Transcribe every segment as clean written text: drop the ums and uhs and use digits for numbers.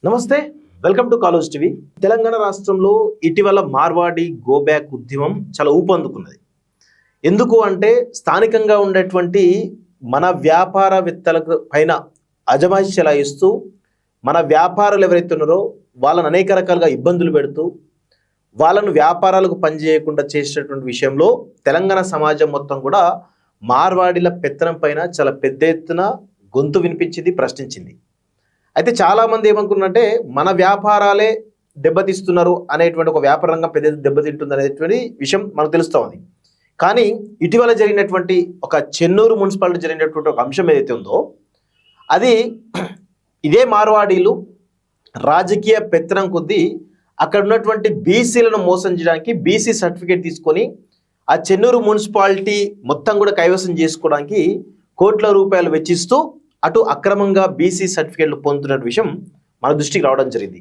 నమస్తే, welcome to college TV. Telangana రాష్ట్రంలో ఇటీవల మార్వాడి గో బ్యాక్ ఉద్యమం చాలా ఊపందుకున్నది. ఎందుకు అంటే స్థానికంగా ఉండేటువంటి మన వ్యాపారవేత్తలకు పైన అజమాయిషి చెలాయిస్తూ మన వ్యాపారులు ఎవరైతే ఉన్నారో వాళ్ళని అనేక రకాలుగా ఇబ్బందులు పెడుతూ వాళ్ళను వ్యాపారాలకు పనిచేయకుండా చేసేటటువంటి విషయంలో తెలంగాణ సమాజం మొత్తం కూడా మార్వాడిల పెత్తనం పైన చాలా పెద్ద ఎత్తున గొంతు వినిపించింది, ప్రశ్నించింది. అయితే చాలామంది ఏమనుకున్నారంటే మన వ్యాపారాలే దెబ్బతీస్తున్నారు అనేటువంటి ఒక వ్యాపార రంగం పెద్ద దెబ్బతింటుంది అనేటువంటి విషయం మనకు తెలుస్తూ ఉంది. కానీ ఇటీవల జరిగినటువంటి ఒక చెన్నూరు మున్సిపాలిటీ జరిగినటువంటి ఒక అంశం ఏదైతే ఉందో అది ఇదే మార్వాడీలు రాజకీయ పెత్తనం కొద్దీ అక్కడ ఉన్నటువంటి బీసీలను మోసం చేయడానికి బీసీ సర్టిఫికేట్ తీసుకొని ఆ చెన్నూరు మున్సిపాలిటీ మొత్తం కూడా కైవసం చేసుకోవడానికి కోట్ల రూపాయలు వెచ్చిస్తూ అటు అక్రమంగా బీసీ సర్టిఫికేట్లు పొందుతున్న విషయం మన దృష్టికి రావడం జరిగింది.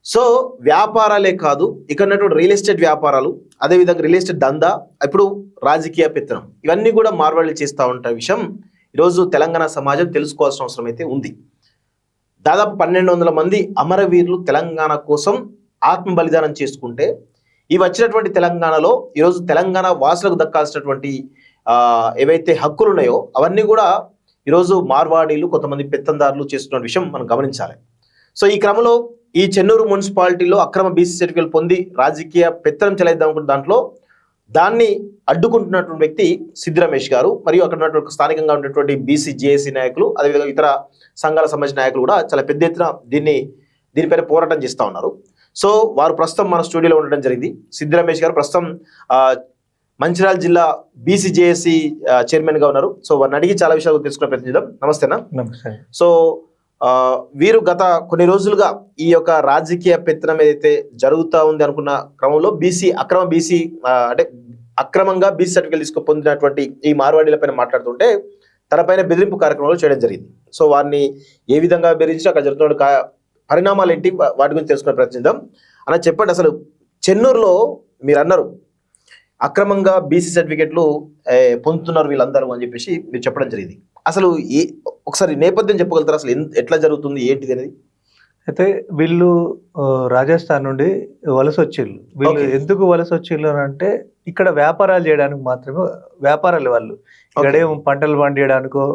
సో వ్యాపారాలే కాదు, ఇక్కడ ఉన్నటువంటి రియల్ ఎస్టేట్ వ్యాపారాలు, అదేవిధంగా రియల్ ఎస్టేట్ దందా, ఇప్పుడు రాజకీయ పెత్తనం, ఇవన్నీ కూడా మార్వాళ్ళు చేస్తూ ఉంటే విషయం ఈరోజు తెలంగాణ సమాజం తెలుసుకోవాల్సిన అవసరం అయితే ఉంది. దాదాపు 1200 మంది అమరవీరులు తెలంగాణ కోసం ఆత్మ బలిదానం చేసుకుంటే ఈ వచ్చినటువంటి తెలంగాణలో ఈరోజు తెలంగాణ వాసులకు దక్కాల్సినటువంటి ఏవైతే హక్కులు ఉన్నాయో అవన్నీ కూడా ఈరోజు మార్వాడీలు కొంతమంది పెత్తందారులు చేస్తున్న విషయం మనం గమనించాలి. సో ఈ క్రమంలో ఈ చెన్నూరు మున్సిపాలిటీలో అక్రమ బీసీ సర్టిఫికేట్ పొంది రాజకీయ పెత్తనం చెలాయిద్దాం అనుకున్న దాంట్లో దాన్ని అడ్డుకుంటున్నటువంటి వ్యక్తి సిద్ధి రమేష్ గారు, మరియు అక్కడ ఉన్నటువంటి స్థానికంగా ఉన్నటువంటి బీసీ జేఏసీ నాయకులు, అదేవిధంగా ఇతర సంఘాలకు సంబంధించిన నాయకులు కూడా చాలా పెద్ద ఎత్తున దీనిపైన పోరాటం చేస్తూ ఉన్నారు. సో వారు ప్రస్తుతం మన స్టూడియోలో ఉండడం జరిగింది. సిద్ధి రమేష్ గారు ప్రస్తుతం మంచిర్యాల జిల్లా బీసీ జేఏసీ చైర్మన్ గా ఉన్నారు. సో వారిని అడిగి చాలా విషయాలు తెలుసుకునే ప్రయత్నం చేద్దాం. నమస్తేనా? నమస్తే. సో వీరు గత కొన్ని రోజులుగా ఈ యొక్క రాజకీయ పెత్తనం ఏదైతే జరుగుతూ ఉంది అనుకున్న క్రమంలో అక్రమంగా బీసీ సర్టిఫికేట్ తీసుకు పొందినటువంటి ఈ మార్వాడీల పైన మాట్లాడుతుంటే తన పైన బెదిరింపు కార్యక్రమాలు చేయడం జరిగింది. సో వారిని ఏ విధంగా బెదిరించి అక్కడ జరుగుతున్న పరిణామాలు ఏంటి వాటి గురించి తెలుసుకునే ప్రయత్నిద్దాం. అలా చెప్పండి, అసలు చెన్నూరులో మీరు అన్నారు అక్రమంగా బీసీ సర్టిఫికేట్లు పొందుతున్నారు వీళ్ళందరూ అని చెప్పేసి మీరు చెప్పడం జరిగింది. అసలు ఒకసారి నేపథ్యం చెప్పగలుగుతారు, అసలు ఎట్లా జరుగుతుంది ఏంటిది అనేది? అయితే వీళ్ళు రాజస్థాన్ నుండి వలస వచ్చిళ్ళు. వీళ్ళు ఎందుకు వలస వచ్చిళ్ళు అని అంటే ఇక్కడ వ్యాపారాలు చేయడానికి మాత్రమే వ్యాపారాలు. వాళ్ళు ఇక్కడ ఏం పంటలు పండించడానికో,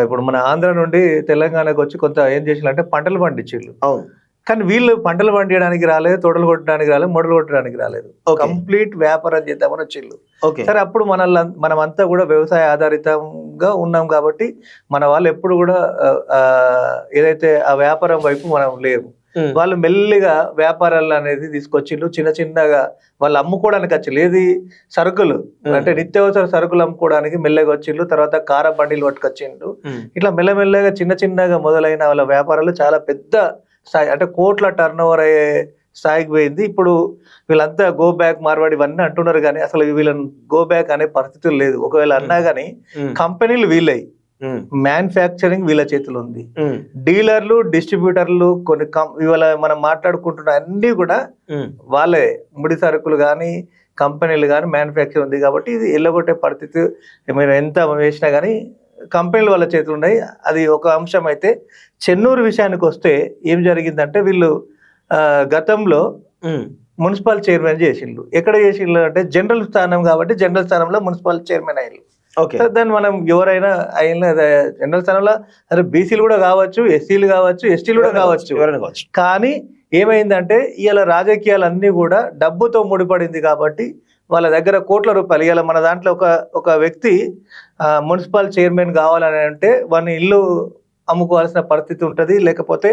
ఇప్పుడు మన ఆంధ్ర నుండి తెలంగాణకు వచ్చి కొంత ఏం చేసిల్లంటే పంటలు పండించిళ్ళు. అవును. కానీ వీళ్ళు పంటలు పండించడానికి రాలేదు, తోటలు కొట్టడానికి రాలేదు, మొడలు కొట్టడానికి రాలేదు, కంప్లీట్ వ్యాపారం చేద్దామని వచ్చిళ్ళు. సరే, అప్పుడు మనమంతా కూడా వ్యవసాయ ఆధారితంగా ఉన్నాం కాబట్టి మన వాళ్ళు ఎప్పుడు కూడా ఏదైతే ఆ వ్యాపారం వైపు మనం లేవు. వాళ్ళు మెల్లిగా వ్యాపారాలు అనేది తీసుకొచ్చిళ్ళు. చిన్న చిన్నగా వాళ్ళు అమ్ముకోవడానికి వచ్చిళ్ళు. ఏది సరుకులు అంటే నిత్యావసర సరుకులు అమ్ముకోవడానికి మెల్లగా వచ్చిళ్ళు. తర్వాత కార బండిలు పట్టుకొచ్చిండు. ఇట్లా మెల్లమెల్లగా చిన్న చిన్నగా మొదలైన వాళ్ళ వ్యాపారాలు చాలా పెద్ద స్థాయి, అంటే కోట్ల టర్న్ ఓవర్ అయ్యే స్థాయికి పోయింది. ఇప్పుడు వీళ్ళంతా గో బ్యాక్ మార్వాడి ఇవన్నీ అంటున్నారు, కానీ అసలు వీళ్ళని గో బ్యాక్ అనే పరిస్థితులు లేదు. ఒకవేళ అన్నా కానీ కంపెనీలు వీళ్ళయి, మ్యానుఫ్యాక్చరింగ్ వీళ్ళ చేతులు ఉంది, డీలర్లు డిస్ట్రిబ్యూటర్లు కొన్ని ఇవాళ మనం మాట్లాడుకుంటున్న అన్ని కూడా వాళ్ళే. ముడి సరుకులు కానీ కంపెనీలు కానీ మ్యానుఫ్యాక్చర్ ఉంది కాబట్టి ఇది ఎల్లగొట్టే పరిస్థితి మీరు ఎంత వేసినా కానీ కంపెనీలు వాళ్ళ చేతులు ఉన్నాయి. అది ఒక అంశం. అయితే చెన్నూరు విషయానికి వస్తే ఏం జరిగిందంటే వీళ్ళు గతంలో మున్సిపల్ చైర్మన్ చేసిండ్రు. ఎక్కడ చేసిండ్రు అంటే జనరల్ స్థానం కాబట్టి జనరల్ స్థానంలో మున్సిపల్ చైర్మన్ అయ్యారు. దాన్ని మనం ఎవరైనా అయిన జనరల్ స్థానంలో అదే బీసీలు కూడా కావచ్చు, ఎస్సీలు కావచ్చు, ఎస్టీలు కూడా కావచ్చు. కానీ ఏమైందంటే ఇవాళ రాజకీయాలన్నీ కూడా డబ్బుతో ముడిపడింది కాబట్టి వాళ్ళ దగ్గర కోట్ల రూపాయలు. ఇవాళ మన దాంట్లో ఒక వ్యక్తి మున్సిపల్ చైర్మన్ కావాలని అంటే వాడిని ఇల్లు అమ్ముకోవాల్సిన పరిస్థితి ఉంటుంది, లేకపోతే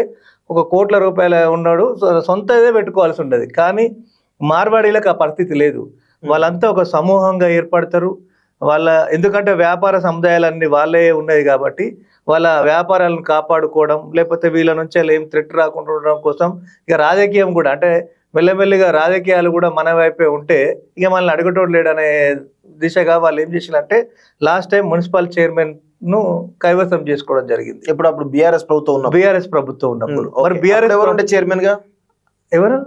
ఒక కోట్ల రూపాయలు ఉన్నాడు సొంతదే పెట్టుకోవాల్సి ఉండదు. కానీ మార్వాడీలకు ఆ పరిస్థితి లేదు. వాళ్ళంతా ఒక సమూహంగా ఏర్పడతారు. ఎందుకంటే వ్యాపార సముదాయాలన్నీ వాళ్ళే ఉన్నాయి కాబట్టి వాళ్ళ వ్యాపారాలను కాపాడుకోవడం, లేకపోతే వీళ్ళ నుంచి ఏం థ్రెట్ రాకుండా ఉండడం కోసం ఇక రాజకీయం కూడా, అంటే మెల్లమెల్లిగా రాజకీయాలు కూడా మన వైపే ఉంటే ఇక మనల్ని అడుగుటోడు లేడనే దిశగా వాళ్ళు ఏం చేసినంటే లాస్ట్ టైం మున్సిపల్ చైర్మన్ ను కైవసం చేసుకోవడం జరిగింది. అప్పుడు బీఆర్ఎస్ ప్రభుత్వం ఉన్నప్పుడు మరి బీఆర్ఎస్ చైర్మన్ గా ఎవరు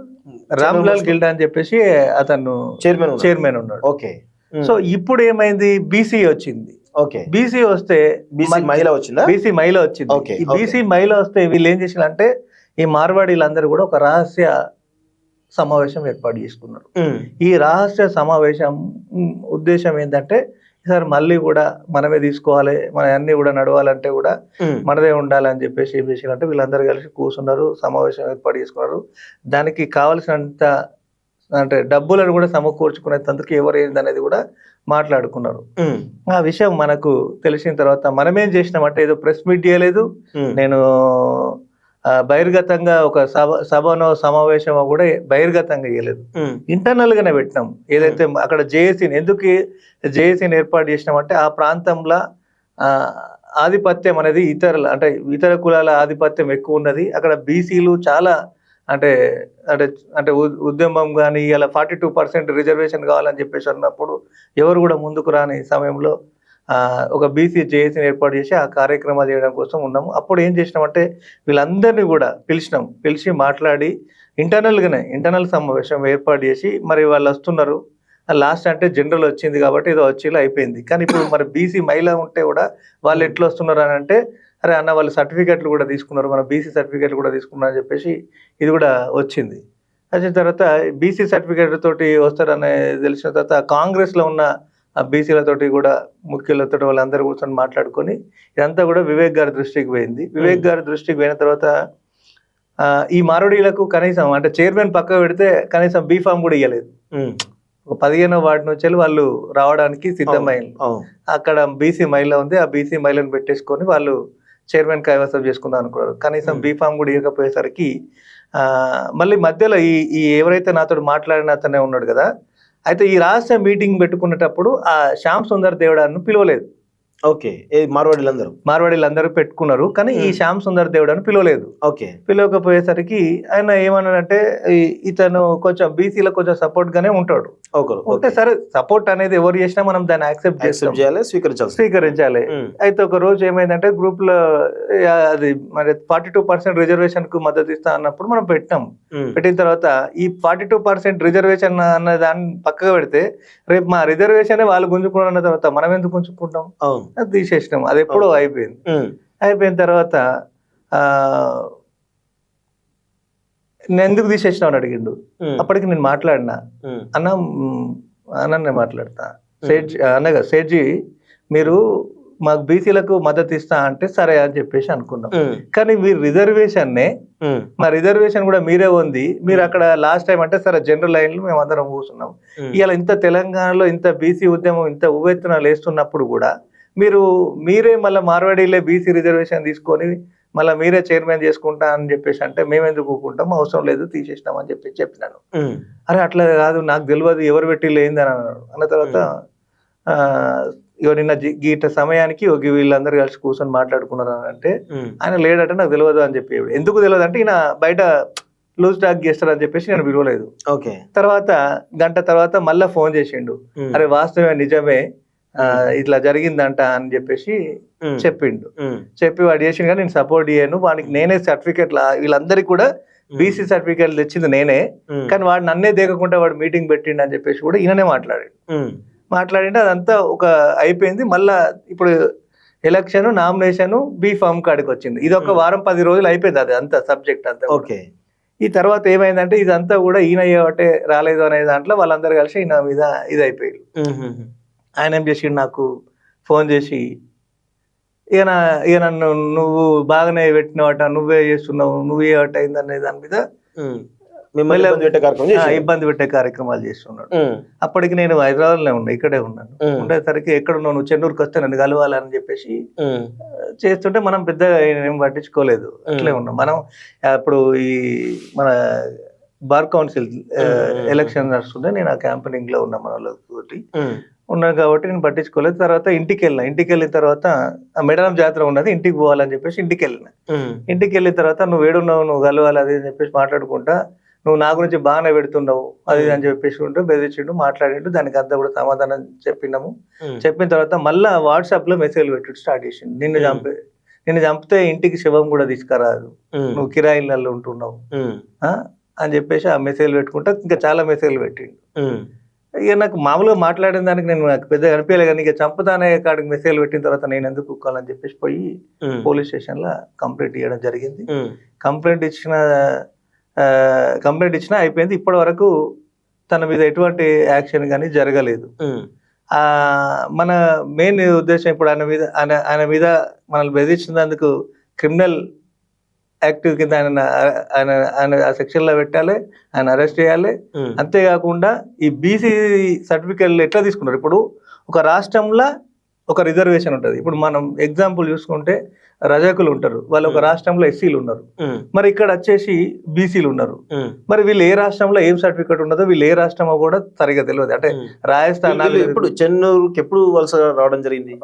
రామ్లాల్ గిల్డా అని చెప్పేసి అతను చైర్మన్ ఉన్నాడు. ఓకే. సో ఇప్పుడు ఏమైంది, బీసీ వచ్చింది. బీసీ వస్తే బీసీ మహిళ వచ్చిందా? బీసీ మహిళ వచ్చింది. ఈ బీసీ మహిళ వస్తే వీళ్ళు ఏం చేసినంటే ఈ మార్వాడీలందరూ కూడా ఒక రహస్య సమావేశం ఏర్పాటు చేసుకున్నారు. ఈ రహస్య సమావేశం ఉద్దేశం ఏంటంటే ఈసారి మళ్ళీ కూడా మనమే తీసుకోవాలి, మన అన్ని కూడా నడవాలంటే కూడా మనదే ఉండాలని చెప్పేసి ఏం చేసినట్టు వీళ్ళందరూ కలిసి కూర్చున్నారు, సమావేశం ఏర్పాటు చేసుకున్నారు. దానికి కావలసినంత అంటే డబ్బులను కూడా సమకూర్చుకునేందుకు ఎవరు ఏందనేది కూడా మాట్లాడుకున్నారు. ఆ విషయం మనకు తెలిసిన తర్వాత మనమేం చేసినామంటే ఏదో ప్రెస్ మీట్ చేయలేదు, నేను బహిర్గతంగా ఒక సభనో సమావేశమో కూడా బహిర్గతంగా చేయలేదు, ఇంటర్నల్ గానే పెట్టినాం. ఏదైతే అక్కడ జేఏసీని జేఏసీని ఏర్పాటు చేసినామంటే ఆ ప్రాంతంలో ఆధిపత్యం అనేది ఇతర కులాల ఆధిపత్యం ఎక్కువ ఉన్నది. అక్కడ బీసీలు చాలా అంటే అంటే అంటే ఉద్యమం కానీ ఇలా 42% రిజర్వేషన్ కావాలని చెప్పేసి అన్నప్పుడు ఎవరు కూడా ముందుకు రాని సమయంలో ఒక బీసీ జేఏసీని ఏర్పాటు చేసి ఆ కార్యక్రమాలు చేయడం కోసం ఉన్నాము. అప్పుడు ఏం చేసినామంటే వీళ్ళందరినీ కూడా పిలిచి మాట్లాడి ఇంటర్నల్ సమావేశం ఏర్పాటు చేసి మరి వాళ్ళు వస్తున్నారు. లాస్ట్ అంటే జనరల్ వచ్చింది కాబట్టి ఏదో వచ్చేలా అయిపోయింది. కానీ ఇప్పుడు మరి బీసీ మహిళ ఉంటే కూడా వాళ్ళు ఎట్లా వస్తున్నారు అని అంటే, అరే అన్న వాళ్ళు సర్టిఫికెట్లు కూడా తీసుకున్నారు, మన బీసీ సర్టిఫికెట్లు కూడా తీసుకున్నారు అని చెప్పేసి ఇది కూడా వచ్చింది. వచ్చిన తర్వాత బీసీ సర్టిఫికెట్ తోటి వస్తారనే తెలిసిన తర్వాత కాంగ్రెస్లో ఉన్న బీసీలతోటి కూడా ముఖ్యులతో వాళ్ళందరూ కూర్చొని మాట్లాడుకొని ఇదంతా కూడా వివేక్ గారి దృష్టికి పోయింది. వివేక్ గారి దృష్టికి పోయిన తర్వాత ఈ మారోడీలకు కనీసం అంటే చైర్మన్ పక్క పెడితే కనీసం బీఫామ్ కూడా ఇవ్వలేదు. 15వ వార్డు నుంచి వాళ్ళు రావడానికి సిద్ధమైంది. అక్కడ బీసీ మహిళ ఉంది, ఆ బీసీ మహిళను పెట్టేసుకొని వాళ్ళు చైర్మన్ కైవసం చేసుకుందాం అనుకున్నారు. కనీసం బీఫామ్ కూడా ఇవ్వకపోయేసరికి మళ్ళీ మధ్యలో ఈ ఎవరైతే నాతో మాట్లాడిన అతనే ఉన్నాడు కదా, అయితే ఈ రహస్య మీటింగ్ పెట్టుకునేటప్పుడు ఆ శ్యామ్ సుందర్ దేవడాను పిలవలేదు. ఓకే, మార్వాడీలందరూ పెట్టుకున్నారు కానీ ఈ శ్యామ్ సుందర్ దేవుడని పిలవలేదు. ఓకే, పిలవకపోయేసరికి ఆయన ఏమన్నాడంటే ఇతను కొంచెం బీసీలో కొంచెం సపోర్ట్ గానే ఉంటాడు. అంటే సరే సపోర్ట్ అనేది ఎవరు చేసినా మనం దాన్ని యాక్సెప్ట్ చేయాలి, స్వీకరించాలి. అయితే ఒక రోజు ఏమైందంటే గ్రూప్ లో అది మరి 42% రిజర్వేషన్ కు మద్దతు ఇస్తా అన్నప్పుడు మనం పెట్టిన తర్వాత ఈ 42% రిజర్వేషన్ అన్న దాన్ని పక్కగా పెడితే రేపు మా రిజర్వేషన్ వాళ్ళు గుంజుకున్న తర్వాత మనం ఎందుకు గుంజుకుంటాం, అది తీసేసినాం. అది ఎప్పుడో అయిపోయింది. అయిపోయిన తర్వాత నేను ఎందుకు తీసేసినావు అని అడిగిండు. అప్పటికి నేను మాట్లాడినా, నేను మాట్లాడతా అన్నగా సేట్జీ మీరు మాకు బీసీలకు మద్దతు ఇస్తా అంటే సరే అని చెప్పేసి అనుకున్నాం. కానీ మీరు రిజర్వేషన్నే మా రిజర్వేషన్ కూడా మీరే ఉంది, మీరు అక్కడ లాస్ట్ టైం అంటే సరే జనరల్ లైన్లు మేము అందరం కూర్చున్నాం. ఇలా ఇంత తెలంగాణలో ఇంత బీసీ ఉద్యమం ఇంత ఉవ్వెత్తున లేస్తున్నప్పుడు కూడా మీరే మళ్ళీ మార్వాడీలే బీసీ రిజర్వేషన్ తీసుకొని మళ్ళీ మీరే చైర్మన్ చేసుకుంటా అని చెప్పేసి అంటే మేము ఎందుకు కూకుంటాం, అవసరం లేదు తీసేసినాం అని చెప్పినాను. అరే అట్లా కాదు నాకు తెలియదు ఎవరు పెట్టి లేదని అన్నాడు. అన్న తర్వాత నిన్న గీట సమయానికి వీళ్ళందరూ కలిసి కూర్చొని మాట్లాడుకున్నారు అంటే ఆయన లేడట నాకు తెలియదు అని చెప్పి. ఎందుకు తెలియదు అంటే ఈయన బయట లూజ్ టాక్ చేస్తారని చెప్పేసి నేను పిలవలేదు. తర్వాత గంట తర్వాత మళ్ళా ఫోన్ చేసిండు, అరే వాస్తవమే నిజమే ఇట్లా జరిగిందంట అని చెప్పేసి చెప్పిండు. చెప్పి వాడు చేసిండు కానీ నేను సపోర్ట్ చేయను, వాడికి నేనే సర్టిఫికెట్ వీళ్ళందరికీ కూడా బీసీ సర్టిఫికెట్లు తెచ్చింది నేనే, కానీ వాడు నన్నే దేకకుండా వాడు మీటింగ్ పెట్టిండు అని చెప్పేసి కూడా ఈయననే మాట్లాడిండు. అదంతా ఒక అయిపోయింది. మళ్ళా ఇప్పుడు ఎలక్షన్ నామినేషన్ బీఫామ్ కాడికి వచ్చింది. ఇది ఒక వారం 10 రోజులు అయిపోయింది అది అంతా సబ్జెక్ట్ అంతా. ఈ తర్వాత ఏమైందంటే ఇదంతా కూడా ఈయన అయ్యేవాటే రాలేదు అనే దాంట్లో వాళ్ళందరూ కలిసి ఈయన మీద ఇది అయిపోయారు. ఆయన ఏం చేసిండు, నాకు ఫోన్ చేసి ఇక నన్ను నువ్వు బాగానే పెట్టినవాట, నువ్వే చేస్తున్నావు, నువ్వే అట అయిందనే దాని మీద ఇబ్బంది పెట్టే కార్యక్రమాలు చేస్తున్నాడు. అప్పటికి నేను హైదరాబాద్ లో ఇక్కడే ఉన్నాను. ఉండేసరికి ఎక్కడ నువ్వు చెన్నూరుకి వస్తే నన్ను కలవాలని చెప్పేసి చేస్తుంటే మనం పెద్దగా ఏం పట్టించుకోలేదు, అట్లే ఉన్నాం. మనం అప్పుడు ఈ మన బార్ కౌన్సిల్ ఎలక్షన్ నడుస్తుంటే నేను ఆ క్యాంపెనింగ్ లో ఉన్నా మన వాళ్ళతోటి ఉన్నాను కాబట్టి నేను పట్టించుకోలేదు. తర్వాత ఇంటికి వెళ్ళిన తర్వాత మేడారం జాతర ఉన్నది, ఇంటికి పోవాలని చెప్పేసి ఇంటికి వెళ్ళిన తర్వాత నువ్వు ఏడున్నావు, నువ్వు కలవాలి అది అని చెప్పేసి మాట్లాడుకుంటా నువ్వు నా గురించి బాగానే పెడుతున్నావు అది అని చెప్పేసి ఉంటూ బెదిరించిండు, మాట్లాడిండు. దానికి అంతా కూడా సమాధానం చెప్పినాము. చెప్పిన తర్వాత మళ్ళా వాట్సాప్ లో మెసేజ్లు పెట్టి స్టార్ట్ చేసిండు, నిన్ను చంపితే ఇంటికి శవం కూడా తీసుకురాదు, నువ్వు కిరాయిలలో ఉంటున్నావు అని చెప్పేసి ఆ మెసేజ్లు పెట్టుకుంటా ఇంకా చాలా మెసేజ్లు పెట్టిండు. ఇక నాకు మామూలుగా మాట్లాడిన దానికి నాకు పెద్దగా అనిపించలే, కానీ ఇక చంపుతానే కాడికి మెసేజ్ పెట్టిన తర్వాత నేను ఎందుకు కుక్కాలని చెప్పేసి పోయి పోలీస్ స్టేషన్లో కంప్లైంట్ ఇవ్వడం జరిగింది. కంప్లైంట్ ఇచ్చినా అయిపోయింది. ఇప్పటి వరకు తన మీద ఎటువంటి యాక్షన్ కానీ జరగలేదు. మన మెయిన్ ఉద్దేశం ఇప్పుడు ఆయన మీద మనల్ని బెదిరించినందుకు క్రిమినల్ యాక్టివ్ కింద ఆయన ఆ సెక్షన్లో పెట్టాలి, ఆయన అరెస్ట్ చేయాలి. అంతేకాకుండా ఈ బీసీ సర్టిఫికేట్లు ఎట్లా తీసుకున్నారు, ఇప్పుడు ఒక రాష్ట్రంలో ఒక రిజర్వేషన్ ఉంటుంది. ఇప్పుడు మనం ఎగ్జాంపుల్ చూసుకుంటే రజకులు ఉంటారు, వాళ్ళు ఒక రాష్ట్రంలో ఎస్సీలు ఉన్నారు, మరి ఇక్కడ వచ్చేసి బీసీలు ఉన్నారు. మరి వీళ్ళు ఏ రాష్ట్రంలో ఏం సర్టిఫికేట్ ఉన్నదో వీళ్ళు ఏ రాష్ట్రమో కూడా సరిగా తెలియదు. అంటే రాజస్థాన్ ఇప్పుడు చెన్నూరుకి ఎప్పుడు వలస రావడం జరిగింది,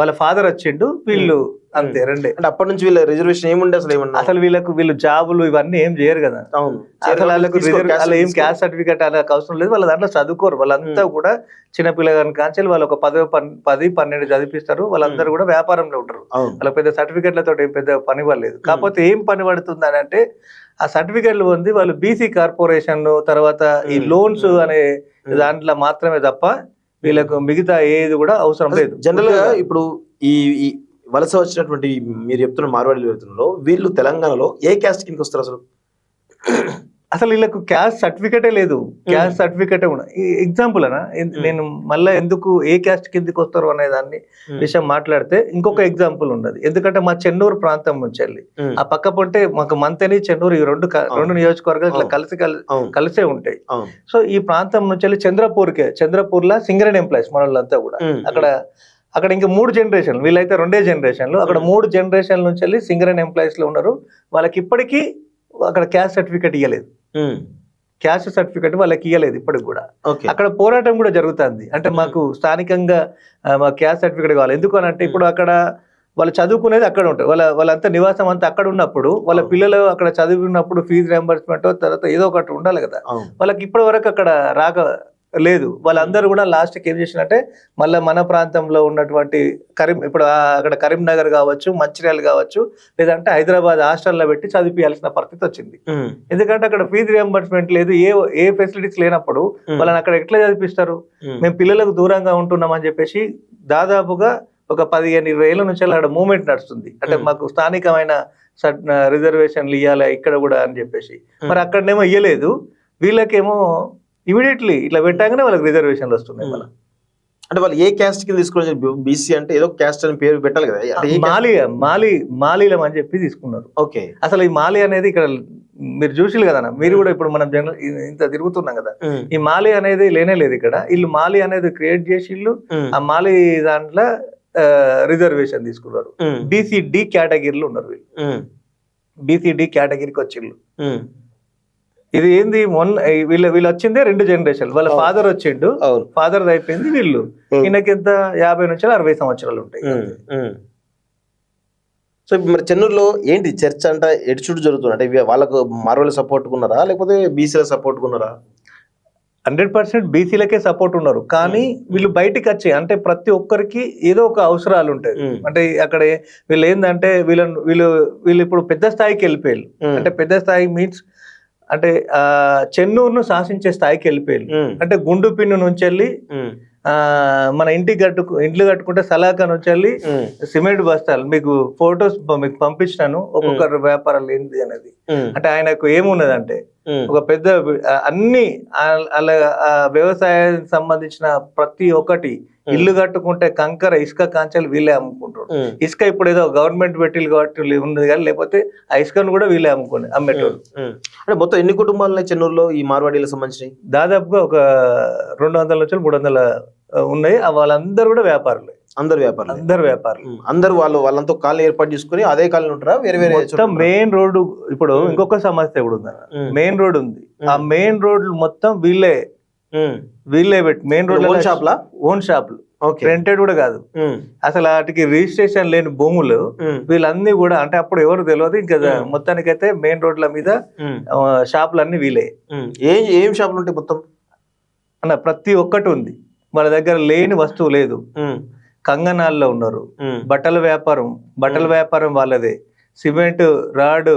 వాళ్ళ ఫాదర్ వచ్చిండు, వీళ్ళు అంతే రెండే. అంటే అప్పటి నుంచి వీళ్ళ రిజర్వేషన్ ఏముండే అసలు ఏమన్నా, అసలు వీళ్ళు జాబులు ఇవన్నీ ఏం చేయరు కదా. అసలు వాళ్ళకు ఏం క్యాస్ట్ సర్టిఫికేట్ వాళ్ళకి అవసరం లేదు, వాళ్ళ దాంట్లో చదువుకోరు. వాళ్ళంతా కూడా చిన్నపిల్లగాని కాంచెలు వాళ్ళు ఒక 10-12 చదివిస్తారు. వాళ్ళందరూ కూడా వ్యాపారంలో ఉంటారు. వాళ్ళ పెద్ద సర్టిఫికేట్లతో ఏం పెద్ద పని పడలేదు. కాకపోతే ఏం పని పడుతుంది అని అంటే ఆ సర్టిఫికేట్లు పొంది వాళ్ళు బీసీ కార్పొరేషన్ తర్వాత ఈ లోన్స్ అనే దాంట్లో మాత్రమే తప్ప వీళ్ళకు మిగతా ఏది కూడా అవసరం లేదు. జనరల్ గా ఇప్పుడు ఈ వలస వచ్చినటువంటి మీరు చెప్తున్న మార్వాడి వెళ్తున్నలో వీళ్ళు తెలంగాణలో ఏ క్యాస్ట్ కిందకి వస్తారు అసలు? అసలు వీళ్ళకు క్యాస్ట్ సర్టిఫికేటే లేదు. క్యాస్ట్ సర్టిఫికేటే కూడా ఎగ్జాంపుల్ అనా, నేను మళ్ళీ ఎందుకు ఏ క్యాస్ట్ కిందకి వస్తారు అనే దాన్ని విషయం మాట్లాడితే ఇంకొక ఎగ్జాంపుల్ ఉన్నది. ఎందుకంటే మా చెన్నూరు ప్రాంతం నుంచి వెళ్ళి ఆ పక్క పొంటే మాకు మంతని చెన్నూరు ఈ రెండు నియోజకవర్గాలు ఇట్లా కలిసే ఉంటాయి. సో ఈ ప్రాంతం నుంచి వెళ్ళి చంద్రపూర్లో సింగరేణి ఎంప్లాయీస్ మనోళ్ళంతా కూడా అక్కడ ఇంకా 3 జనరేషన్లు, వీళ్ళైతే 2 జనరేషన్లు, అక్కడ 3 జనరేషన్ల నుంచి వెళ్ళి సింగరేణి ఎంప్లాయీస్ లో ఉన్నారు. వాళ్ళకి ఇప్పటికీ అక్కడ క్యాస్ట్ సర్టిఫికేట్ ఇవ్వలేదు. క్యాస్ట్ సర్టిఫికేట్ వాళ్ళకి ఇవ్వలేదు ఇప్పటికి కూడా. అక్కడ పోరాటం కూడా జరుగుతుంది. అంటే మాకు స్థానికంగా మా క్యాస్ట్ సర్టిఫికేట్ కావాలి. ఎందుకు అని అంటే ఇప్పుడు అక్కడ వాళ్ళు చదువుకునేది అక్కడ ఉంటారు, వాళ్ళంతా నివాసం అంతా అక్కడ ఉన్నప్పుడు వాళ్ళ పిల్లలు అక్కడ చదివినప్పుడు ఫీజు రియంబర్స్మెంట్ తర్వాత ఏదో ఒకటి ఉండాలి కదా. వాళ్ళకి ఇప్పటి వరకు అక్కడ లేదు. వాళ్ళందరూ కూడా లాస్ట్కి ఏం చేసినట్టే మళ్ళీ మన ప్రాంతంలో ఉన్నటువంటి ఇప్పుడు అక్కడ కరీంనగర్ కావచ్చు, మంచిర్యాల కావచ్చు, లేదంటే హైదరాబాద్ హాస్టల్లో పెట్టి చదివించాల్సిన పరిస్థితి వచ్చింది. ఎందుకంటే అక్కడ ఫీజు రియంబర్స్మెంట్ లేదు, ఏ ఫెసిలిటీస్ లేనప్పుడు వాళ్ళని అక్కడ ఎట్లా చదివిస్తారు? మేము పిల్లలకు దూరంగా ఉంటున్నామని చెప్పేసి దాదాపుగా ఒక 15-20 ఏళ్ళ నుంచి అక్కడ మూవ్మెంట్ నడుస్తుంది. అంటే మాకు స్థానికమైన రిజర్వేషన్లు ఇవ్వాలి ఇక్కడ కూడా అని చెప్పేసి. మరి అక్కడనేమో ఇవ్వలేదు, వీళ్ళకేమో ఇమీడియట్లీ ఇట్లా పెట్టగానే వాళ్ళకి రిజర్వేషన్లు వస్తున్నాయి. అంటే వాళ్ళు ఏ క్యాస్ట్ కింద తీసుకోవాలి? బీసీ అంటే ఏదో క్యాస్ట్ అని పేరు పెట్టాలి కదా. మాలీలం అని చెప్పి తీసుకున్నారు. ఓకే, అసలు ఈ మాలి అనేది ఇక్కడ మీరు చూసిరు కదా, మీరు కూడా ఇప్పుడు మనం ఇంత తిరుగుతున్నాం కదా, ఈ మాలి అనేది లేనే లేదు ఇక్కడ. వీళ్ళు మాలి అనేది క్రియేట్ చేసి వీళ్ళు ఆ మాలి దాంట్లో రిజర్వేషన్ తీసుకున్నారు. బీసీడీ కేటగిరీలో ఉన్నారు వీళ్ళు. బీసీడీ కేటగిరీకి వచ్చిళ్ళు. ఇది ఏంది, వీళ్ళు వచ్చిందే 2 జనరేషన్. వాళ్ళ ఫాదర్ వచ్చిండు, ఫాదర్ అయిపోయింది, వీళ్ళు ఈయనకి ఎంత 50 నుంచి 60 సంవత్సరాలు ఉంటాయి. సో మరి చెన్నూరులో ఏంటి చర్చ అంట ఎటుచుడు జరుగుతుంది? అంటే వాళ్ళకు మార్వాడి సపోర్ట్ ఉన్నారా లేకపోతే బీసీల సపోర్ట్ ఉన్నారా? 100% బీసీలకే సపోర్ట్ ఉన్నారు. కానీ వీళ్ళు బయటికి వచ్చి అంటే ప్రతి ఒక్కరికి ఏదో ఒక అవసరాలు ఉంటాయి. అంటే అక్కడ వీళ్ళు ఏంటంటే వీళ్ళు ఇప్పుడు పెద్ద స్థాయికి వెళ్ళిపోయారు. అంటే పెద్ద స్థాయి మీన్స్ అంటే చెన్నూరును శాసించే స్థాయికి వెళ్ళిపోయారు. అంటే గుండు పిన్ను నుంచి వెళ్ళి మన ఇంట్లు కట్టుకుంటే సలాకా నుంచి వెళ్ళి సిమెంట్ బస్తాలు మీకు ఫొటోస్ మీకు పంపించినాను, ఒక్కొక్కరు వ్యాపారాలు ఏంటి అనేది. అంటే ఆయనకు ఏమున్నదంటే ఒక పెద్ద అన్ని వ్యవసాయానికి సంబంధించిన ప్రతి ఒక్కటి, ఇల్లు కట్టుకుంటే కంకర ఇసుక కాంచెలు వీళ్ళే అమ్ముకుంటారు. ఇసుక ఇప్పుడు ఏదో గవర్నమెంట్ పెట్టిలు కాబట్టి ఉన్నది కానీ లేకపోతే ఆ ఇసుకను కూడా వీళ్ళే అమ్మేటోళ్ళు. అంటే మొత్తం ఎన్ని కుటుంబాలు ఉన్నాయి చెన్నూరులో ఈ మార్వాడీలకు సంబంధించి? దాదాపుగా ఒక 200 నుంచి 300 ఉన్నాయి. వాళ్ళందరూ కూడా వ్యాపారులే. అందరు వ్యాపారులు అందరు వాళ్ళంతా కాలనీ ఏర్పాటు చేసుకుని అదే కాలనీ ఉంటారా? వేరే మెయిన్ రోడ్డు ఇప్పుడు ఇంకొక సమస్య కూడా ఉంది. మెయిన్ రోడ్ ఉంది, ఆ మెయిన్ రోడ్ మొత్తం వీళ్ళే పెట్టి మెయిన్ రోడ్ ఓన్ షాప్లు, రెంటెడ్ కూడా కాదు. అసలు వాటికి రిజిస్ట్రేషన్ లేని భూములు వీళ్ళన్నీ కూడా. అంటే అప్పుడు ఎవరు తెలియదు. ఇంకా మొత్తానికైతే మెయిన్ రోడ్ల మీద షాపులు అన్ని వీలే. ఏం షాపులు ఉంటాయి మొత్తం అన్న? ప్రతి ఒక్కటి ఉంది. వాళ్ళ దగ్గర లేని వస్తువు లేదు. కంగనాల్లో ఉన్నారు, బట్టల వ్యాపారం వాళ్ళదే, సిమెంట్, రాడ్,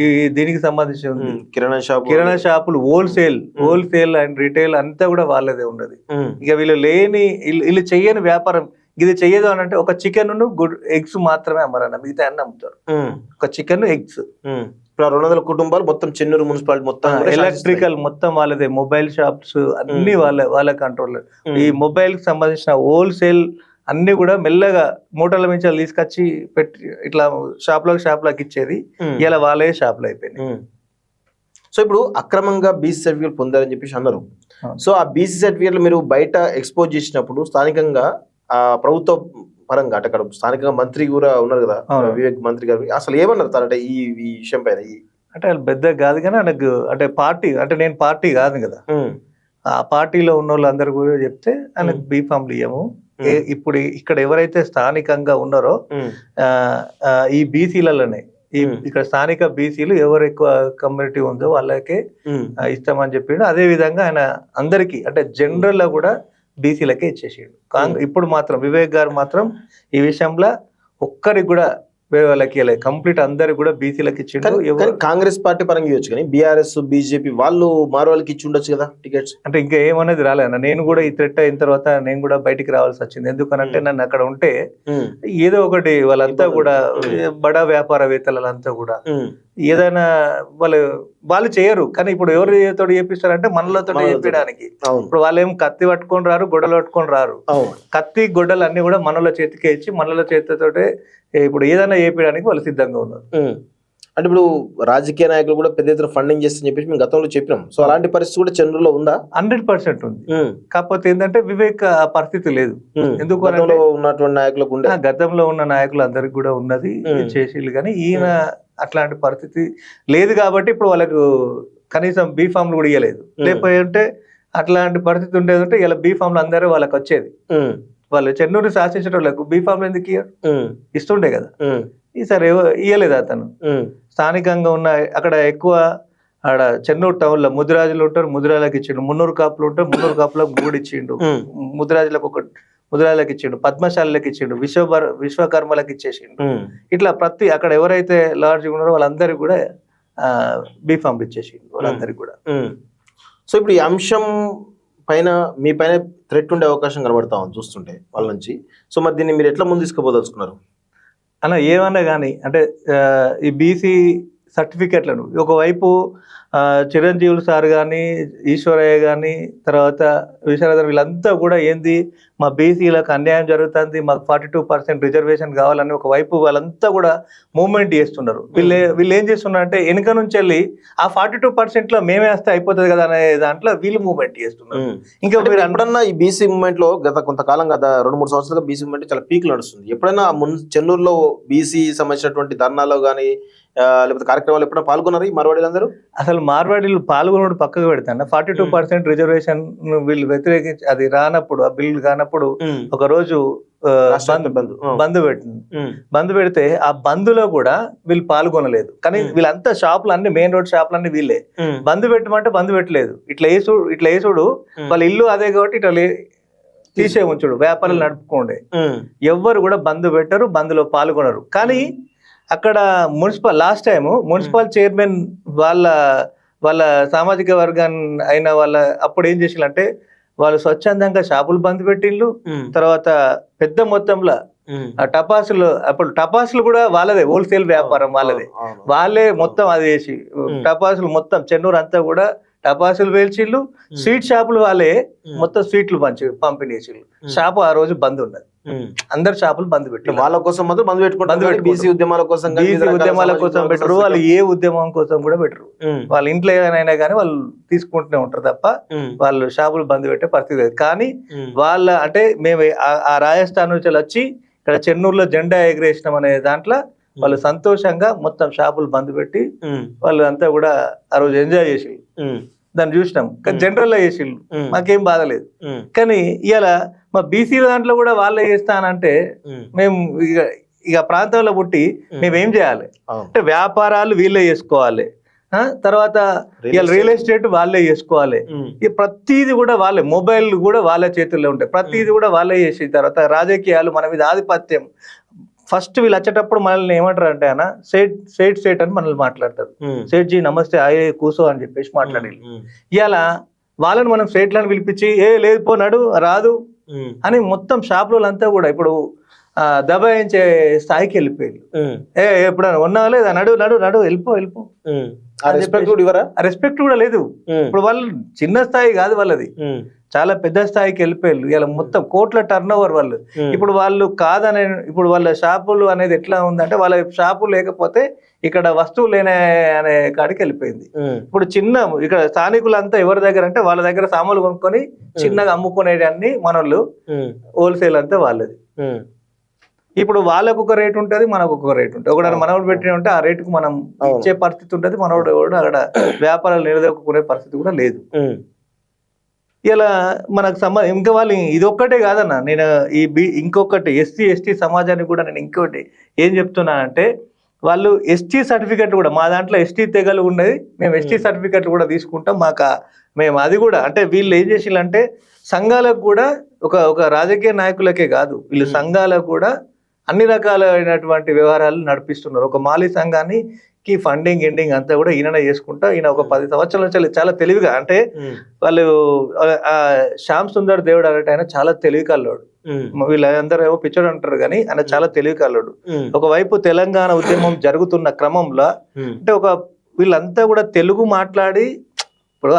ఈ దీనికి సంబంధించి ఉంది. కిరాణా షాపులు, హోల్సేల్ అండ్ రిటైల్ అంతా కూడా వాళ్ళదే ఉన్నది. ఇక వీళ్ళు చెయ్యని వ్యాపారం ఇది చెయ్యదు అని అంటే ఒక చికెన్ ఎగ్స్ మాత్రమే అమ్మరన్న, మిగతా అన్ని అమ్ముతారు. ఒక చికెన్, ఎగ్స్. 200 కుటుంబాలు మొత్తం చెన్నూరు మున్సిపాలిటీ మొత్తం, ఎలక్ట్రికల్ మొత్తం వాళ్ళదే, మొబైల్ షాప్స్ అన్ని వాళ్ళ కంట్రోల్. ఈ మొబైల్ కి సంబంధించిన హోల్సేల్ అన్ని కూడా మెల్లగా మూటల మించాలు తీసుకొచ్చి పెట్టి ఇట్లా షాప్లోకి ఇచ్చేది ఇలా వాళ్ళే షాపులు అయిపోయినాయి. సో ఇప్పుడు అక్రమంగా బీసీ సర్టిఫికేట్ పొందారని చెప్పేసి అన్నారు. సో ఆ బీసీ సర్టిఫికేట్లు మీరు బయట ఎక్స్పోజ్ చేసినప్పుడు స్థానికంగా ప్రభుత్వ పరంగా అంటే అక్కడ స్థానికంగా మంత్రి కూడా ఉన్నారు కదా, వివేక్ మంత్రి గారు, అసలు ఏమన్నారు అంటే ఈ విషయం పైన? అంటే వాళ్ళు పెద్ద కాదు కానీ నాకు అంటే పార్టీ అంటే నేను పార్టీ కాదు కదా, ఆ పార్టీలో ఉన్న వాళ్ళు అందరు కూడా చెప్తే ఆయనకు బీఫామ్లు ఇయ్యము. ఇప్పుడు ఇక్కడ ఎవరైతే స్థానికంగా ఉన్నారో ఈ బీసీలలోనే ఇక్కడ స్థానిక బీసీలు ఎవరు ఎక్కువ కమ్యూనిటీ ఉందో వాళ్ళకే ఇస్తామని చెప్పిండు. అదే విధంగా ఆయన అందరికీ అంటే జనరల్ లో కూడా బీసీలకే ఇచ్చేసిండు. ఇప్పుడు మాత్రం వివేక్ గారు మాత్రం ఈ విషయంలో ఒక్కరికి కూడా వేరే వాళ్ళకి ఇవ్వలేదు, కంప్లీట్ అందరికి కూడా బీసీలకు ఇచ్చిండు. కాంగ్రెస్ పార్టీ పరంగా ఇవ్వచ్చు కానీ బీఆర్ఎస్, బీజేపీ వాళ్ళు మారవాళ్ళకి ఇచ్చి ఉండొచ్చు కదా టికెట్స్. అంటే ఇంకా ఏమనేది రాలేదన్న. నేను కూడా ఈ థ్రెట్ అయిన తర్వాత నేను కూడా బయటికి రావాల్సి వచ్చింది. ఎందుకనంటే నన్ను అక్కడ ఉంటే ఏదో ఒకటి వాళ్ళంతా కూడా బడా వ్యాపారవేత్తలంతా కూడా ఏదైనా వాళ్ళు చేయరు. కానీ ఇప్పుడు ఎవరితో చేపిస్తారంటే మనలతో చేపించడానికి. ఇప్పుడు వాళ్ళు ఏం కత్తి పట్టుకొని రారు, గొడ్డలు పట్టుకొని రారు. కత్తి గొడ్డలు అన్ని కూడా మనల చేతికే ఇచ్చి మనల చేతితోటే ఇప్పుడు ఏదైనా చేపించడానికి వాళ్ళు సిద్ధంగా ఉన్నారు. అంటే ఇప్పుడు రాజకీయ నాయకులు కూడా పెద్ద ఎత్తున ఫండింగ్ చేస్తని చెప్పేసి మేము గతంలో చెప్పినాం. సో అలాంటి పరిస్థితి కూడా చెన్నూరులో ఉందా? 100% ఉంది. కాకపోతే ఏంటంటే వివేక్ ఆ పరిస్థితి లేదు. ఎందుకు ఉన్నటువంటి నాయకులకు ఉండే, గతంలో ఉన్న నాయకులు అందరికి కూడా ఉన్నది చేసేళ్ళు, కానీ ఈయన అట్లాంటి పరిస్థితి లేదు కాబట్టి ఇప్పుడు వాళ్ళకు కనీసం బీఫామ్లు కూడా ఇవ్వలేదు. లేకపోతే అట్లాంటి పరిస్థితి ఉండేది ఉంటే ఇలా బీఫామ్లు అందరూ వాళ్ళకి వచ్చేది. వాళ్ళు చెన్నూరు శాసించడానికి బీఫామ్లు ఎందుకు ఇస్తుండే కదా. ఈసారి ఇయ్యలేదు అతను. స్థానికంగా ఉన్న అక్కడ ఎక్కువ ఆడ చెన్నూరు టౌన్ లో ముదిరాజులు ఉంటారు, ముదిరాజులకు ఇచ్చిండు. 300 కాపులు ఉంటారు, 300 కాపులకు 3 ఇచ్చిండు. ముదిరాజులకు ఇచ్చిండు, పద్మశాలకు ఇచ్చిండు, విశ్వకర్మలకు ఇచ్చేసిండు. ఇట్లా ప్రతి అక్కడ ఎవరైతే లార్జ్ ఉన్నారో వాళ్ళందరికీ కూడా బీఫామ్లు ఇచ్చేసిండు వాళ్ళందరికీ కూడా. సో ఇప్పుడు ఈ అంశం పైన మీ పైన థ్రెట్ ఉండే అవకాశం కనబడతా ఉంది చూస్తుంటే వాళ్ళ నుంచి. సో మరి దీన్ని మీరు ఎట్లా ముందు తీసుకుపోదలుచుకున్నారు అన్న? ఏమన్నా కానీ అంటే ఈ బీసీ సర్టిఫికెట్లను ఒకవైపు చిరంజీవులు సార్ కానీ, ఈశ్వరయ్య కానీ, తర్వాత విశారదర్ వీళ్ళంతా కూడా ఏంది మా బీసీలకు అన్యాయం జరుగుతుంది, మాకు 42% రిజర్వేషన్ కావాలని ఒకవైపు వాళ్ళంతా కూడా మూవ్మెంట్ చేస్తున్నారు. వీళ్ళు ఏం చేస్తున్నారు అంటే వెనుక నుంచి వెళ్ళి ఆ 42% మేమే వస్తే అయిపోతుంది కదా అనే దాంట్లో వీళ్ళు మూవ్మెంట్ చేస్తున్నారు. ఇంకా మీరు ఎప్పుడన్నా ఈ బీసీ మూవ్మెంట్ లో గత కొంతకాలం గత 2-3 సంవత్సరాలుగా బీసీ మూవ్మెంట్ చాలా పీక్ నడుస్తుంది. ఎప్పుడైనా చెన్నూరులో బీసీ సంబంధించినటువంటి ధర్నాలో కానీ లేకపోతే కార్యక్రమాలు ఎప్పుడైనా పాల్గొన్నారు ఈ మార్వాడీలందరూ? అసలు మార్వాడీలు పాల్గొనడం పక్కకు పెడతాను. 42% రిజర్వేషన్ వీళ్ళు వ్యతిరేకించి అది రానప్పుడు, ఆ బిల్లు కానప్పుడు ఒక రోజు బంద్ పెట్టింది. బంద్ పెడితే ఆ బంద్లో కూడా వీళ్ళు పాల్గొనలేదు. కానీ వీళ్ళంతా షాపులు అన్ని మెయిన్ రోడ్ షాపులు అన్ని వీళ్ళే. బంద్ పెట్టమంటే బంద్ పెట్టలేదు. ఇట్లా వేసుడు వాళ్ళ ఇల్లు అదే కాబట్టి ఇట్లా తీసే ఉంచుడు, వ్యాపారాలు నడుపుకోండి. ఎవ్వరు కూడా బంద్ పెట్టరు, బంద్లో పాల్గొనరు. కానీ అక్కడ లాస్ట్ టైం మున్సిపల్ చైర్మన్ వాళ్ళ సామాజిక వర్గాన్ని అయిన వాళ్ళ అప్పుడు ఏం చేసిందంటే వాళ్ళు స్వచ్ఛందంగా షాపులు బంద్ పెట్టిండ్రు. తర్వాత పెద్ద మొత్తంలో టపాసులు కూడా వాళ్ళదే, హోల్సేల్ వ్యాపారం వాళ్ళదే. వాళ్ళే మొత్తం అది వేసి టపాసులు మొత్తం చెన్నూరు అంతా కూడా టపాసులు పేల్చిళ్ళు. స్వీట్ షాపులు వాళ్ళే మొత్తం స్వీట్లు పంపిణీ చేసిళ్ళు. షాపు ఆ రోజు బంద్ ఉన్నది. అందరు షాపులు బంద్ పెట్టి వాళ్ళ కోసం మాత్రం బంద్ పెట్టుకుంటారు. బీసీ ఉద్యమాల కోసం పెట్టరు, వాళ్ళు ఏ ఉద్యమం కోసం కూడా పెట్టరు. వాళ్ళ ఇంట్లో ఏదైనా కానీ వాళ్ళు తీసుకుంటూనే ఉంటారు తప్ప వాళ్ళు షాపులు బంద్ పెట్టే పరిస్థితి లేదు. కానీ వాళ్ళ అంటే మేము ఆ రాజస్థాన్ నుంచి వచ్చి ఇక్కడ చెన్నూరులో జెండా ఎగరేసినాం అనే దాంట్లో వాళ్ళు సంతోషంగా మొత్తం షాపులు బంద్ పెట్టి వాళ్ళు అంతా కూడా ఆ రోజు ఎంజాయ్ చేసి దాన్ని చూసినాం. కానీ జనరల్ గా చేసిళ్ళు, మాకేం బాధలేదు. కానీ ఇవాళ మా బీసీల దాంట్లో కూడా వాళ్ళే చేస్తానంటే మేము ఇక ప్రాంతంలో పుట్టి మేమేం చేయాలి అంటే వ్యాపారాలు వీళ్ళే చేసుకోవాలి. తర్వాత రియల్ ఎస్టేట్ వాళ్ళే చేసుకోవాలి. ప్రతిది కూడా వాళ్ళే, మొబైల్ కూడా వాళ్ళ చేతుల్లో ఉంటాయి. ప్రతిది కూడా వాళ్ళే చేసిన తర్వాత రాజకీయాలు మన మీద ఆధిపత్యం ఫస్ట్ వీళ్ళు వచ్చేటప్పుడు మనల్ని ఏమంటారు అంటే అన్న సేట్ అని మనల్ని మాట్లాడతారు. సేట్ జీ నమస్తే ఆయే కూసో అని చెప్పేసి మాట్లాడి ఇలా వాళ్ళని మనం సేట్లను పిలిపించి లేదు పో నడు రాదు అని మొత్తం షాపులో అంతా కూడా ఇప్పుడు దబాయించే స్థాయికి వెళ్ళిపోయింది. ఎప్పుడైనా ఉన్నా లేదా నడు నడు నడు వెళ్ళిపో రెస్పెక్ట్ కూడా లేదు. ఇప్పుడు వాళ్ళు చిన్న స్థాయి కాదు వాళ్ళది, చాలా పెద్ద స్థాయికి వెళ్ళిపోయారు. ఇలా మొత్తం కోట్ల టర్న్ ఓవర్ వాళ్ళు. ఇప్పుడు వాళ్ళు కాదనే ఇప్పుడు వాళ్ళ షాపులు అనేది ఎట్లా ఉందంటే వాళ్ళ షాపు లేకపోతే ఇక్కడ వస్తువులు లేనే అనే కాడికి వెళ్ళిపోయింది. ఇప్పుడు చిన్న ఇక్కడ స్థానికులంతా ఎవరి దగ్గర అంటే వాళ్ళ దగ్గర సామాన్లు కొనుక్కొని చిన్నగా అమ్ముకునేదాన్ని మనోళ్ళు హోల్సేల్ అంతా వాళ్ళది. ఇప్పుడు వాళ్ళకు ఒక రేట్ ఉంటుంది, మనకు ఒక రేట్ ఉంటుంది. ఒకటి మనోడు పెట్టిన ఉంటే ఆ రేటుకు మనం ఇచ్చే పరిస్థితి ఉంటుంది, మనోడు కూడా అక్కడ వ్యాపారాలు నిలదొక్కునే పరిస్థితి కూడా లేదు. ఇలా మనకు ఇంకా వాళ్ళు ఇదొక్కటే కాదన్న, నేను ఇంకొకటి ఎస్సీ సమాజానికి కూడా నేను ఇంకోటి ఏం చెప్తున్నానంటే, వాళ్ళు ఎస్టీ సర్టిఫికెట్ కూడా మా దాంట్లో ఎస్టీ తెగలు ఉన్నది, మేము ఎస్టీ సర్టిఫికెట్ కూడా తీసుకుంటాం. మేము అది కూడా అంటే వీళ్ళు ఏం చేసిందంటే సంఘాలకు కూడా ఒక రాజకీయ నాయకులకే కాదు, వీళ్ళు సంఘాలకు కూడా అన్ని రకాలైనటువంటి వ్యవహారాలు నడిపిస్తున్నారు. ఒక మాలి సంఘానికి ఫండింగ్ ఎండింగ్ అంతా కూడా ఈయననే చేసుకుంటా. ఈయన ఒక 10 సంవత్సరాల నుంచి చాలా తెలివిగా అంటే వాళ్ళు శ్యామ్ సుందర్ దేవుడు అంటే ఆయన చాలా తెలివి కల్లోడు. వీళ్ళందరూ ఏమో పిచ్చోడు అంటారు కానీ ఆయన చాలా తెలివి కల్లోడు. ఒకవైపు తెలంగాణ ఉద్యమం జరుగుతున్న క్రమంలో అంటే వీళ్ళంతా కూడా తెలుగు మాట్లాడి, ఇప్పుడు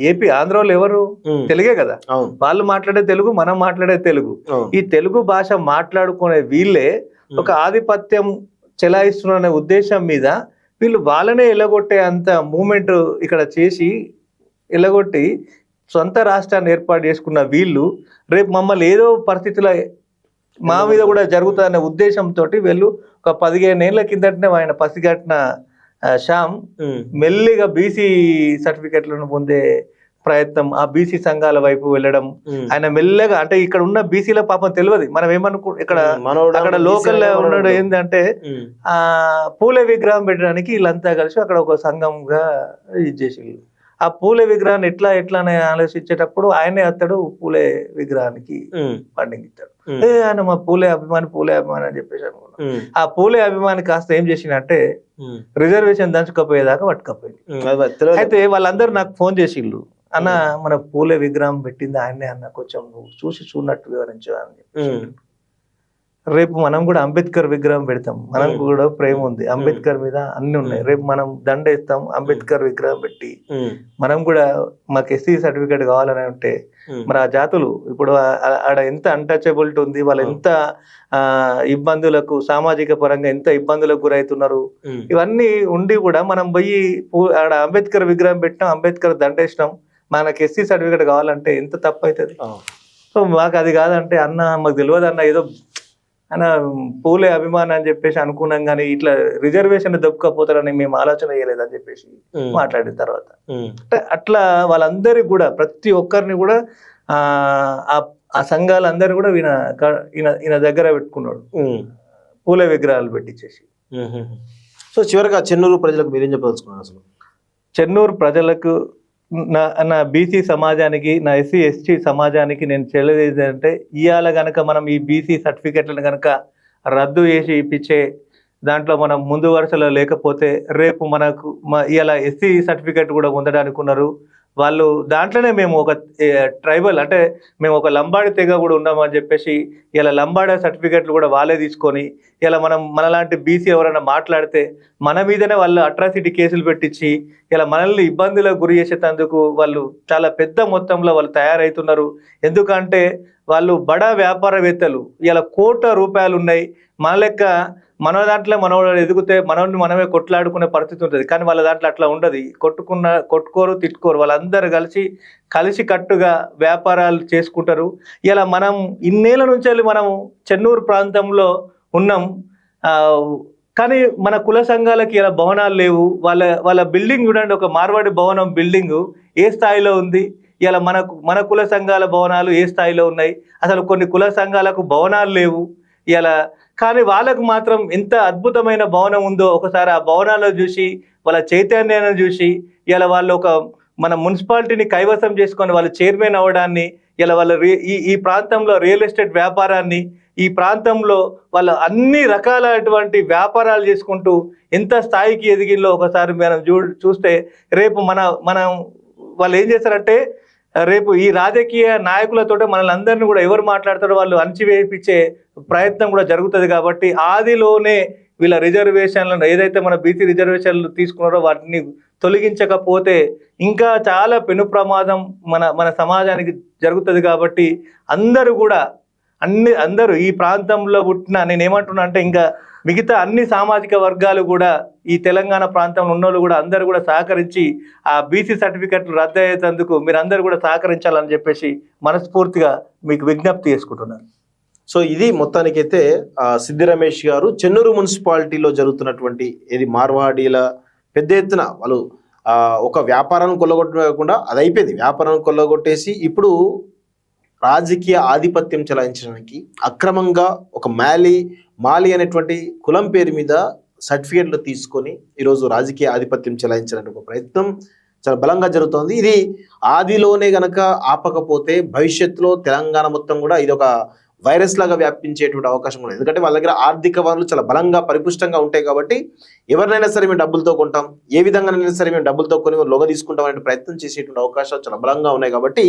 ఏపీ ఆంధ్రలో ఎవరు తెలుగే కదా, వాళ్ళు మాట్లాడే తెలుగు, మనం మాట్లాడే తెలుగు. ఈ తెలుగు భాష మాట్లాడుకునే వీళ్ళే ఒక ఆధిపత్యం చెలాయిస్తున్న ఉద్దేశం మీద వీళ్ళు వాళ్ళనే ఎలగొట్టే అంత మూమెంట్ ఇక్కడ చేసి ఎలగొట్టి సొంత రాష్ట్రాన్ని ఏర్పాటు చేసుకున్న వీళ్ళు రేపు మమ్మల్ని ఏదో పరిస్థితిలో మా మీద కూడా జరుగుతుందనే ఉద్దేశంతో వీళ్ళు ఒక 15 ఏళ్ల కిందటనే ఆయన పసిగట్టిన శ్యామ్ మెల్లిగా బీసీ సర్టిఫికెట్లను పొందే ప్రయత్నం, ఆ బీసీ సంఘాల వైపు వెళ్ళడం, ఆయన మెల్లగా అంటే ఇక్కడ ఉన్న బీసీల పాపం తెలియదు. మనం ఇక్కడ అక్కడ లోకల్ ఉన్నాడు ఏంటంటే పూలే విగ్రహం పెట్టడానికి వీళ్ళంతా కలిసి అక్కడ ఒక సంఘంగా ఇది చేసి ఆ పూలే విగ్రహాన్ని ఎట్లా అని ఆలోచించేటప్పుడు ఆయనే అతడు పూలే విగ్రహానికి ఫండింగ్ ఇస్తాడు. ఆయన మా పూలే అభిమాని అని చెప్పేసి అనుకున్నాం. ఆ పూలే అభిమాని కాస్త ఏం చేసిందంటే రిజర్వేషన్ దంచుకపోయేదాకా పట్టుకపోయింది. అయితే వాళ్ళందరూ నాకు ఫోన్ చేసిండ్రు, అన్న మన పూలే విగ్రహం పెట్టింది ఆయనే అన్న, కొంచెం నువ్వు చూసినట్టు వివరించు అని చెప్పి. రేపు మనం కూడా అంబేద్కర్ విగ్రహం పెడతాం, మనకు కూడా ప్రేమ ఉంది అంబేద్కర్ మీద, అన్ని ఉన్నాయి. రేపు మనం దండేస్తాం అంబేద్కర్ విగ్రహం పెట్టి, మనం కూడా మాకు ఎస్సీ సర్టిఫికేట్ కావాలని ఉంటే మరి ఆ జాతులు ఇప్పుడు ఆడ ఎంత అన్టచబిలిటీ ఉంది, వాళ్ళు ఎంత ఇబ్బందులకు సామాజిక పరంగా ఎంత ఇబ్బందులకు గురవుతున్నారు, ఇవన్నీ ఉండి కూడా మనం పోయి ఆడ అంబేద్కర్ విగ్రహం పెట్టినాం, అంబేద్కర్ దండేసినాం, మనకి ఎస్సీ సర్టిఫికేట్ కావాలంటే ఎంత తప్పు అవుతుంది. సో మాకు అది కాదంటే అన్న మాకు తెలియదు అన్న, ఏదో అన్న పూలే అభిమానం అని చెప్పేసి అనుకున్నాం కానీ ఇట్లా రిజర్వేషన్ దొక్కకపోతారని మేము ఆలోచన చేయలేదని చెప్పేసి మాట్లాడిన తర్వాత అంటే అట్లా వాళ్ళందరికీ కూడా ప్రతి ఒక్కరిని కూడా ఆ సంఘాలందరూ కూడా ఈయన దగ్గర పెట్టుకున్నాడు, పూలే విగ్రహాలు పెట్టించేసి. సో చివరిగా చెన్నూరు ప్రజలకు మీరేం చెప్పదలుచుకున్నారు? అసలు చెన్నూరు ప్రజలకు నా బీసీ సమాజానికి, నా ఎస్సీ ఎస్టీ సమాజానికి నేను చెల్లెది అంటే, ఇవాళ కనుక మనం ఈ బీసీ సర్టిఫికెట్లను కనుక రద్దు చేసి ఇప్పించే దాంట్లో మనం ముందు వరుసలో లేకపోతే రేపు మనకు ఇవాళ ఎస్సీ సర్టిఫికెట్ కూడా పొందడానికి ఉన్నారు వాళ్ళు. దాంట్లోనే మేము ఒక ట్రైబల్ అంటే మేము ఒక లంబాడి తెగ కూడా ఉన్నామని చెప్పేసి ఇలా లంబాడి సర్టిఫికెట్లు కూడా వాళ్ళే తీసుకొని ఇలా మనలాంటి బీసీ ఎవరైనా మాట్లాడితే మన మీదనే వాళ్ళు అట్రాసిటీ కేసులు పెట్టించి ఇలా మనల్ని ఇబ్బందులకు గురి చేసేందుకు వాళ్ళు చాలా పెద్ద మొత్తంలో వాళ్ళు తయారవుతున్నారు. ఎందుకంటే వాళ్ళు బడా వ్యాపారవేత్తలు, ఇలా కోట్ల రూపాయలు ఉన్నాయి. మన లెక్క మన దాంట్లో మనవాళ్ళు ఎదిగితే మనల్ని మనమే కొట్లాడుకునే పరిస్థితి ఉంటుంది, కానీ వాళ్ళ దాంట్లో అట్లా ఉండదు. కొట్టుకోరు తిట్టుకోరు, వాళ్ళందరూ కలిసి కట్టుగా వ్యాపారాలు చేసుకుంటారు. ఇలా మనం ఇన్నేళ్ళ నుంచి మనం చెన్నూరు ప్రాంతంలో ఉన్నాం, కానీ మన కుల సంఘాలకి ఇలా భవనాలు లేవు. వాళ్ళ బిల్డింగ్ చూడండి, ఒక మార్వాడి భవనం బిల్డింగ్ ఏ స్థాయిలో ఉంది. ఇలా మన కుల సంఘాల భవనాలు ఏ స్థాయిలో ఉన్నాయి, అసలు కొన్ని కుల సంఘాలకు భవనాలు లేవు ఇలా. కానీ వాళ్ళకు మాత్రం ఎంత అద్భుతమైన భవనం ఉందో ఒకసారి ఆ భవనాలను చూసి వాళ్ళ చైతన్యాన్ని చూసి ఇలా వాళ్ళు మన మున్సిపాలిటీని కైవసం చేసుకొని వాళ్ళు చైర్మన్ అవ్వడాన్ని, ఇలా వాళ్ళ ఈ ప్రాంతంలో రియల్ ఎస్టేట్ వ్యాపారాన్ని ఈ ప్రాంతంలో వాళ్ళు అన్ని రకాలైనటువంటి వ్యాపారాలు చేసుకుంటూ ఎంత స్థాయికి ఎదిగిల్లో ఒకసారి మనం చూస్తే రేపు మనం వాళ్ళు ఏం చేస్తారంటే రేపు ఈ రాజకీయ నాయకులతో మనల్ని అందరినీ కూడా ఎవరు మాట్లాడతారో వాళ్ళు అణచివేయించే ప్రయత్నం కూడా జరుగుతుంది. కాబట్టి ఆదిలోనే వీళ్ళ రిజర్వేషన్లను ఏదైతే మన బీసీ రిజర్వేషన్లు తీసుకున్నారో వాటిని తొలగించకపోతే ఇంకా చాలా పెను ప్రమాదం మన సమాజానికి జరుగుతుంది. కాబట్టి అందరూ ఈ ప్రాంతంలో పుట్టిన నేనేమంటున్నా అంటే ఇంకా మిగతా అన్ని సామాజిక వర్గాలు కూడా ఈ తెలంగాణ ప్రాంతంలో ఉన్నోళ్ళు కూడా అందరూ కూడా సహకరించి ఆ బీసీ సర్టిఫికెట్లు రద్దు అయ్యేందుకు మీరు అందరూ కూడా సహకరించాలని చెప్పేసి మనస్ఫూర్తిగా మీకు విజ్ఞప్తి చేసుకుంటున్నాను. సో ఇది మొత్తానికైతే సిద్ధి రమేష్ గారు చెన్నూరు మున్సిపాలిటీలో జరుగుతున్నటువంటి ఇది మార్వాడీల పెద్ద ఎత్తున వాళ్ళు ఒక వ్యాపారాన్ని కొల్లగొట్టకుండా అది అయిపోయింది, వ్యాపారాన్ని కొల్లగొట్టేసి ఇప్పుడు రాజకీయ ఆధిపత్యం చెలాయించడానికి అక్రమంగా ఒక మాలి అనేటువంటి కులం పేరు మీద సర్టిఫికేట్లు తీసుకొని ఈరోజు రాజకీయ ఆధిపత్యం చెలాయించడానికి ఒక ప్రయత్నం చాలా బలంగా జరుగుతోంది. ఇది ఆదిలోనే గనక ఆపకపోతే భవిష్యత్తులో తెలంగాణ మొత్తం కూడా ఇది ఒక వైరస్ లాగా వ్యాపించేటువంటి అవకాశం ఉంది. ఎందుకంటే వాళ్ళ దగ్గర ఆర్థిక వనరులు చాలా బలంగా పరిపుష్టంగా ఉంటాయి. కాబట్టి ఎవరినైనా సరే మేము డబ్బులతో కొంటాం, ఏ విధంగానైనా సరే మేము డబ్బులతో కొని లొగ తీసుకుంటాం అనే ప్రయత్నం చేసేటువంటి అవకాశాలు చాలా బలంగా ఉన్నాయి. కాబట్టి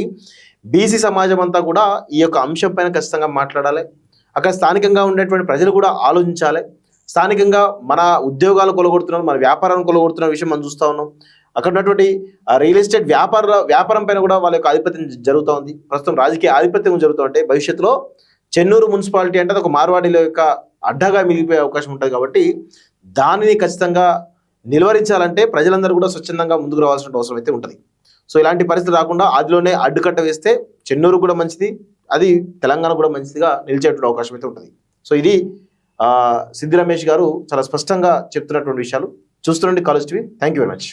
బీసీ సమాజం అంతా కూడా ఈ యొక్క అంశం పైన ఖచ్చితంగా మాట్లాడాలి. అక్కడ స్థానికంగా ఉండేటువంటి ప్రజలు కూడా ఆలోచించాలి. స్థానికంగా మన ఉద్యోగాలు కొలగొడుతున్నారు, మన వ్యాపారాన్ని కొలగొడుతున్న విషయం మనం చూస్తూ ఉన్నాం. అక్కడ ఉన్నటువంటి రియల్ ఎస్టేట్ వ్యాపారం పైన కూడా వాళ్ళ యొక్క ఆధిపత్యం జరుగుతూ ఉంది. ప్రస్తుతం రాజకీయ ఆధిపత్యం జరుగుతూ ఉంటే భవిష్యత్తులో చెన్నూరు మున్సిపాలిటీ అంటే ఒక మార్వాడీల యొక్క అడ్డగా మిగిలిపోయే అవకాశం ఉంటుంది. కాబట్టి దానిని ఖచ్చితంగా నిలువరించాలంటే ప్రజలందరూ కూడా స్వచ్ఛందంగా ముందుకు రావాల్సిన అవసరం అయితే ఉంటుంది. సో ఇలాంటి పరిస్థితి రాకుండా ఆదిలోనే అడ్డుకట్ట వేస్తే చెన్నూరు కూడా మంచిది, అది తెలంగాణ కూడా మంచిదిగా నిలిచేటువంటి అవకాశం అయితే ఉంటుంది. సో ఇది సిద్ధి రమేష్ గారు చాలా స్పష్టంగా చెప్తున్నటువంటి విషయాలు. చూస్తుండండి college TV. Thank you very much.